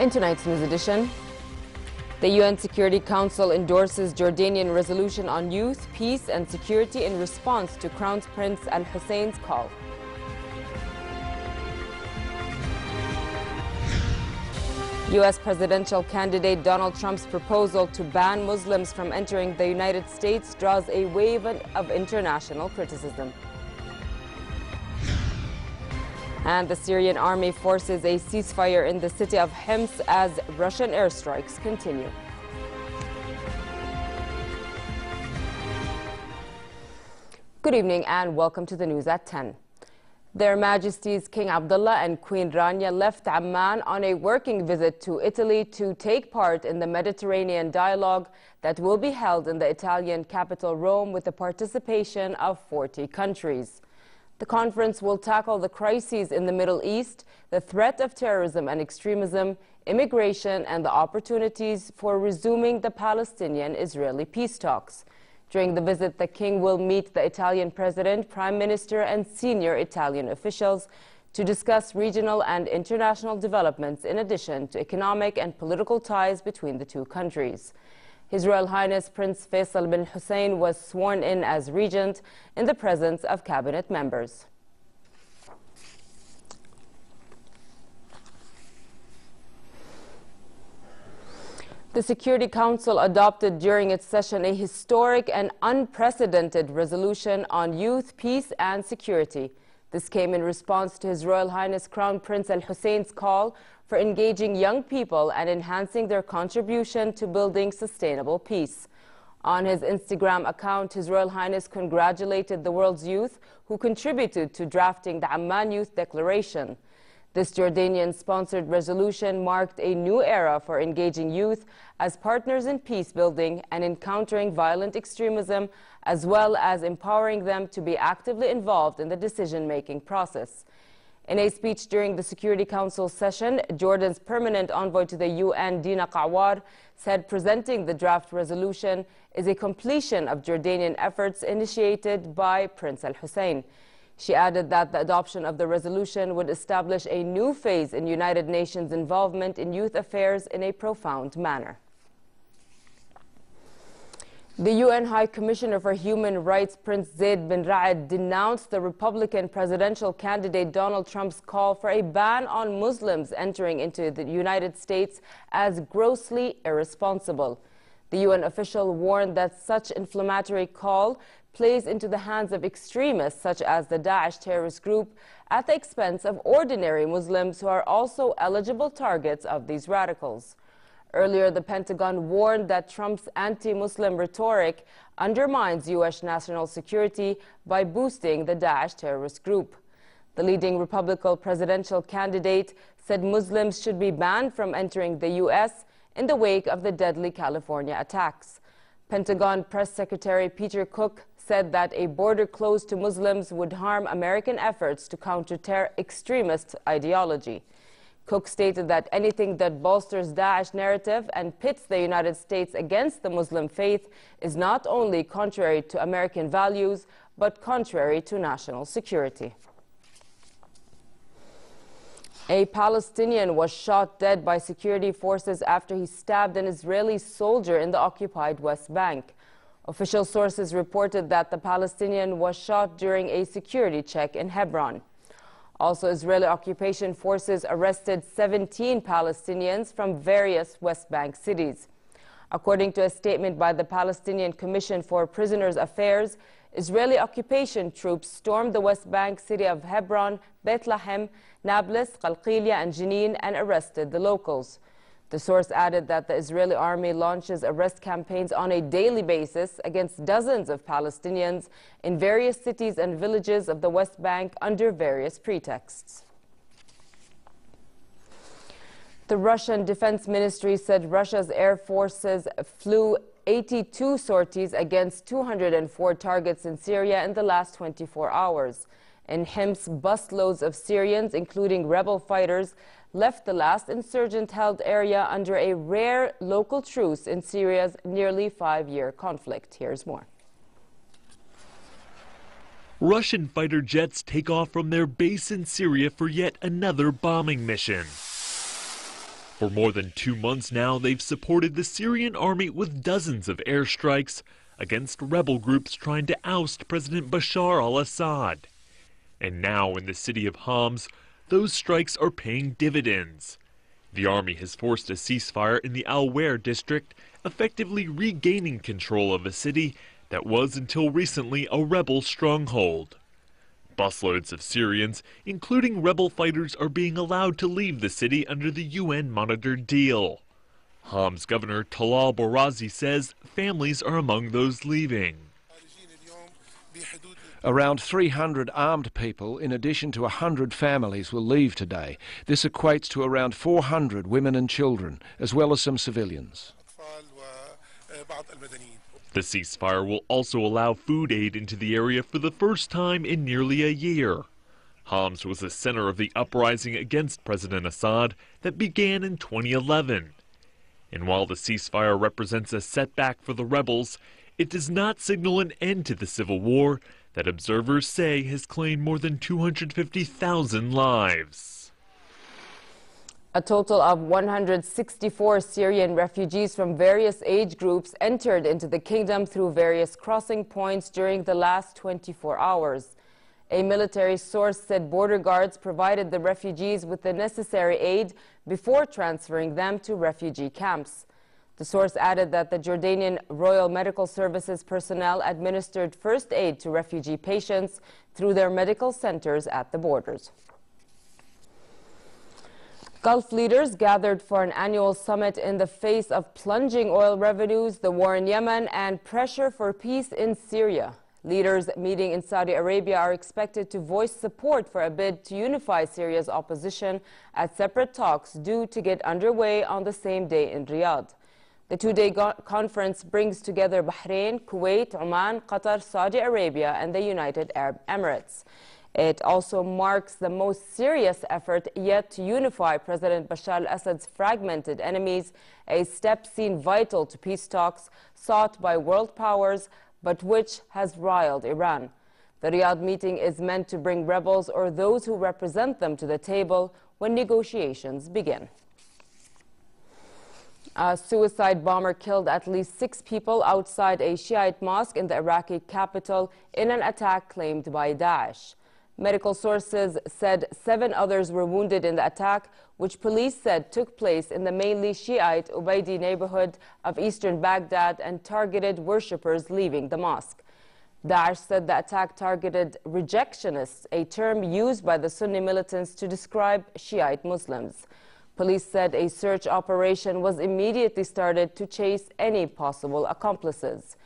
In tonight's news edition, the UN Security Council endorses Jordanian resolution on youth, peace and security in response to Crown Prince Al Hussein's call. U.S. presidential candidate Donald Trump's proposal to ban Muslims from entering the United States draws a wave of international criticism. And the Syrian army forces a ceasefire in the city of Hims as Russian airstrikes continue. Good evening and welcome to the news at 10. Their Majesties King Abdullah and Queen Rania left Amman on a working visit to Italy to take part in the Mediterranean dialogue that will be held in the Italian capital Rome with the participation of 40 countries. The conference will tackle the crises in the Middle East, the threat of terrorism and extremism, immigration, and the opportunities for resuming the Palestinian-Israeli peace talks. During the visit, the King will meet the Italian President, Prime Minister, and senior Italian officials to discuss regional and international developments in addition to economic and political ties between the two countries. His Royal Highness Prince Faisal bin Hussein was sworn in as regent in the presence of cabinet members. The Security Council adopted during its session a historic and unprecedented resolution on youth, peace and security. This came in response to His Royal Highness Crown Prince Al Hussein's call for engaging young people and enhancing their contribution to building sustainable peace. On his Instagram account, His Royal Highness congratulated the world's youth who contributed to drafting the Amman Youth Declaration. This Jordanian-sponsored resolution marked a new era for engaging youth as partners in peace building and in countering violent extremism, as well as empowering them to be actively involved in the decision-making process. In a speech during the Security Council session, Jordan's permanent envoy to the UN, Dina Qawar, said presenting the draft resolution is a completion of Jordanian efforts initiated by Prince Al Hussein. She added that the adoption of the resolution would establish a new phase in United Nations involvement in youth affairs in a profound manner. The UN High Commissioner for Human Rights, Prince Zaid bin Ra'ad, denounced the Republican presidential candidate Donald Trump's call for a ban on Muslims entering into the United States as grossly irresponsible. The UN official warned that such inflammatory call plays into the hands of extremists such as the Daesh terrorist group at the expense of ordinary Muslims who are also eligible targets of these radicals. Earlier, the Pentagon warned that Trump's anti-Muslim rhetoric undermines U.S. national security by boosting the Daesh terrorist group. The leading Republican presidential candidate said Muslims should be banned from entering the U.S. in the wake of the deadly California attacks. Pentagon Press Secretary Peter Cook said that a border closed to Muslims would harm American efforts to counter extremist ideology. Cook stated that anything that bolsters Daesh narrative and pits the United States against the Muslim faith is not only contrary to American values, but contrary to national security. A Palestinian was shot dead by security forces after he stabbed an Israeli soldier in the occupied West Bank. Official sources reported that the Palestinian was shot during a security check in Hebron. Also, Israeli occupation forces arrested 17 Palestinians from various West Bank cities. According to a statement by the Palestinian Commission for Prisoners' Affairs, Israeli occupation troops stormed the West Bank city of Hebron, Bethlehem, Nablus, Qalqilia, and Jenin and arrested the locals. The source added that the Israeli army launches arrest campaigns on a daily basis against dozens of Palestinians in various cities and villages of the West Bank under various pretexts. The Russian Defense Ministry said Russia's air forces flew 82 sorties against 204 targets in Syria in the last 24 hours. In Hims, busloads of Syrians, including rebel fighters, left the last insurgent-held area under a rare local truce in Syria's nearly 5-year conflict. Here's more. Russian fighter jets take off from their base in Syria for yet another bombing mission. For more than 2 months now, they've supported the Syrian army with dozens of airstrikes against rebel groups trying to oust President Bashar al-Assad. And now in the city of Homs, those strikes are paying dividends. The army has forced a ceasefire in the Al-Wer district, effectively regaining control of a city that was until recently a rebel stronghold. Busloads of Syrians, including rebel fighters, are being allowed to leave the city under the UN-monitored deal. Homs Governor Talal Borazi says families are among those leaving. Around 300 armed people, in addition to 100 families, will leave today. This equates to around 400 women and children, as well as some civilians. The ceasefire will also allow food aid into the area for the first time in nearly a year. Homs was the center of the uprising against President Assad that began in 2011. And while the ceasefire represents a setback for the rebels, it does not signal an end to the civil war that observers say has claimed more than 250,000 lives. A total of 164 Syrian refugees from various age groups entered into the kingdom through various crossing points during the last 24 hours. A military source said border guards provided the refugees with the necessary aid before transferring them to refugee camps. The source added that the Jordanian Royal Medical Services personnel administered first aid to refugee patients through their medical centers at the borders. Gulf leaders gathered for an annual summit in the face of plunging oil revenues, the war in Yemen, and pressure for peace in Syria. Leaders meeting in Saudi Arabia are expected to voice support for a bid to unify Syria's opposition as separate talks due to get underway on the same day in Riyadh. The two-day conference brings together Bahrain, Kuwait, Oman, Qatar, Saudi Arabia, and the United Arab Emirates. It also marks the most serious effort yet to unify President Bashar al-Assad's fragmented enemies, a step seen vital to peace talks sought by world powers, but which has riled Iran. The Riyadh meeting is meant to bring rebels or those who represent them to the table when negotiations begin. A suicide bomber killed at least 6 people outside a Shiite mosque in the Iraqi capital in an attack claimed by Daesh. Medical sources said 7 others were wounded in the attack, which police said took place in the mainly Shiite Ubaidi neighborhood of eastern Baghdad and targeted worshippers leaving the mosque. Daesh said the attack targeted rejectionists, a term used by the Sunni militants to describe Shiite Muslims. Police said a search operation was immediately started to chase any possible accomplices.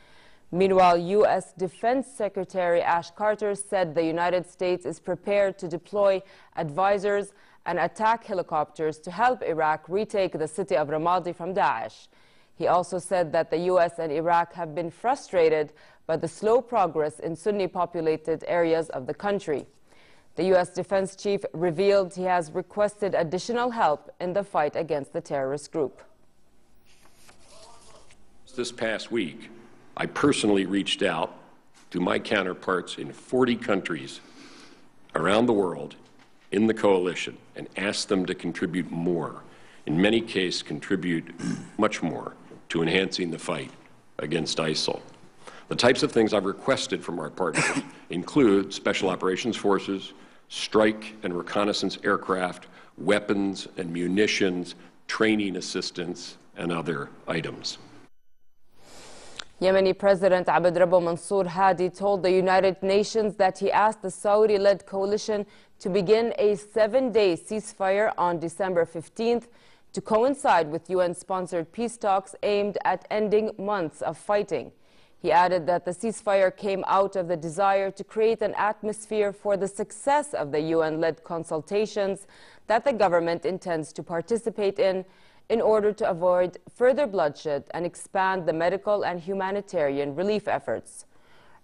Meanwhile, U.S. Defense Secretary Ash Carter said the United States is prepared to deploy advisors and attack helicopters to help Iraq retake the city of Ramadi from Daesh. He also said that the U.S. and Iraq have been frustrated by the slow progress in Sunni-populated areas of the country. The U.S. Defense Chief revealed he has requested additional help in the fight against the terrorist group. This past week, I personally reached out to my counterparts in 40 countries around the world in the coalition and asked them to contribute more, in many cases contribute much more, to enhancing the fight against ISIL. The types of things I've requested from our partners include special operations forces, strike and reconnaissance aircraft, weapons and munitions, training assistance, and other items. Yemeni President Abd Rabbo Mansour Hadi told the United Nations that he asked the Saudi-led coalition to begin a 7-day ceasefire on December 15th to coincide with UN-sponsored peace talks aimed at ending months of fighting. He added that the ceasefire came out of the desire to create an atmosphere for the success of the UN-led consultations that the government intends to participate in order to avoid further bloodshed and expand the medical and humanitarian relief efforts.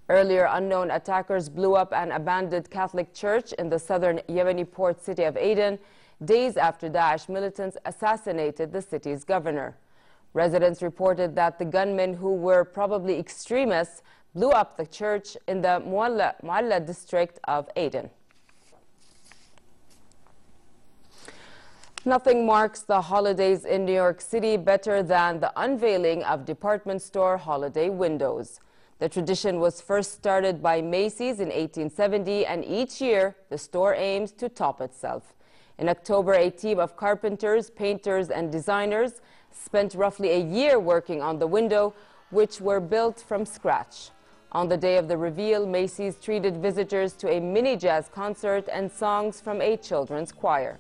Earlier, unknown attackers blew up an abandoned Catholic church in the southern Yemeni port city of Aden, days after Daesh militants assassinated the city's governor. Residents reported that the gunmen, who were probably extremists, blew up the church in the Mualla district of Aden. Nothing marks the holidays in New York City better than the unveiling of department store holiday windows. The tradition was first started by Macy's in 1870, and each year the store aims to top itself. In October, a team of carpenters, painters, and designers spent roughly a year working on the window, which were built from scratch. On the day of the reveal, Macy's treated visitors to a mini jazz concert and songs from a children's choir.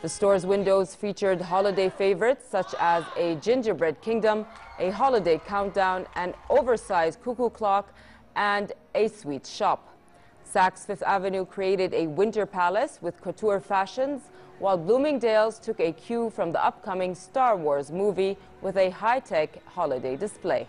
The store's windows featured holiday favorites such as a gingerbread kingdom, a holiday countdown, an oversized cuckoo clock, and a sweet shop. Saks Fifth Avenue created a winter palace with couture fashions, while Bloomingdale's took a cue from the upcoming Star Wars movie with a high-tech holiday display.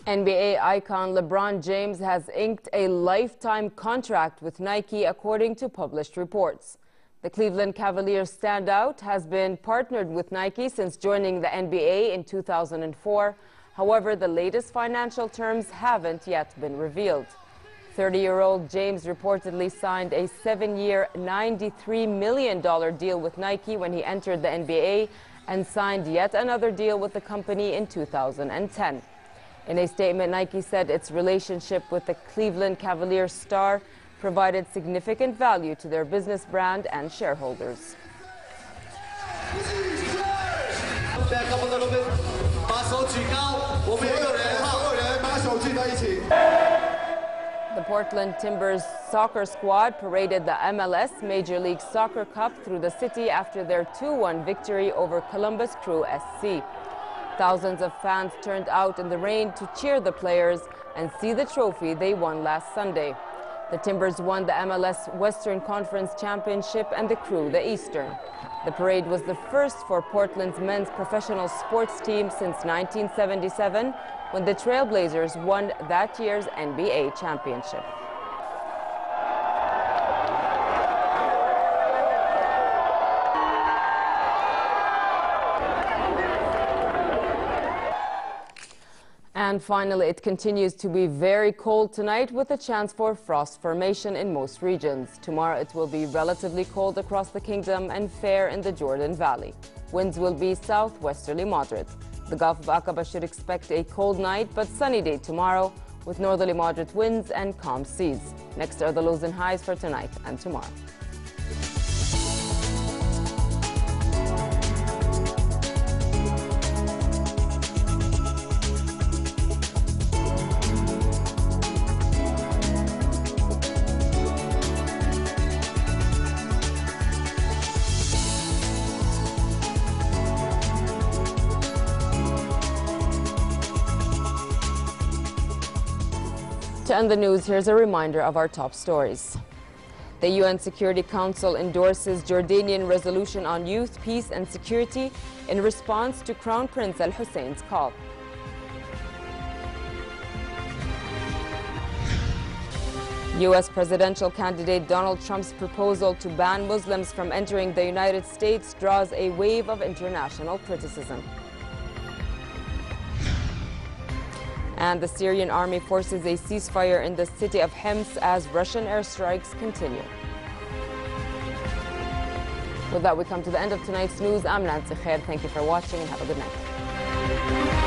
NBA icon LeBron James has inked a lifetime contract with Nike, according to published reports. The Cleveland Cavaliers standout has been partnered with Nike since joining the NBA in 2004. However, the latest financial terms haven't yet been revealed. 30-year-old James reportedly signed a 7-year, $93 million deal with Nike when he entered the NBA and signed yet another deal with the company in 2010. In a statement, Nike said its relationship with the Cleveland Cavaliers star provided significant value to their business brand and shareholders. The Portland Timbers soccer squad paraded the MLS Major League Soccer Cup through the city after their 2-1 victory over Columbus Crew SC. Thousands of fans turned out in the rain to cheer the players and see the trophy they won last Sunday. The Timbers won the MLS Western Conference Championship and the Crew the Eastern. The parade was the first for Portland's men's professional sports team since 1977, when the Trailblazers won that year's NBA championship. And finally, it continues to be very cold tonight with a chance for frost formation in most regions. Tomorrow it will be relatively cold across the kingdom and fair in the Jordan Valley. Winds will be southwesterly moderate. The Gulf of Aqaba should expect a cold night but sunny day tomorrow with northerly moderate winds and calm seas. Next are the lows and highs for tonight and tomorrow. To end the news, here's a reminder of our top stories. The UN Security Council endorses Jordanian resolution on youth, peace and security in response to Crown Prince Al Hussein's call. U.S. presidential candidate Donald Trump's proposal to ban Muslims from entering the United States draws a wave of international criticism. And the Syrian army forces a ceasefire in the city of Hims as Russian airstrikes continue. With that, we come to the end of tonight's news. I'm Nancy Khair. Thank you for watching and have a good night.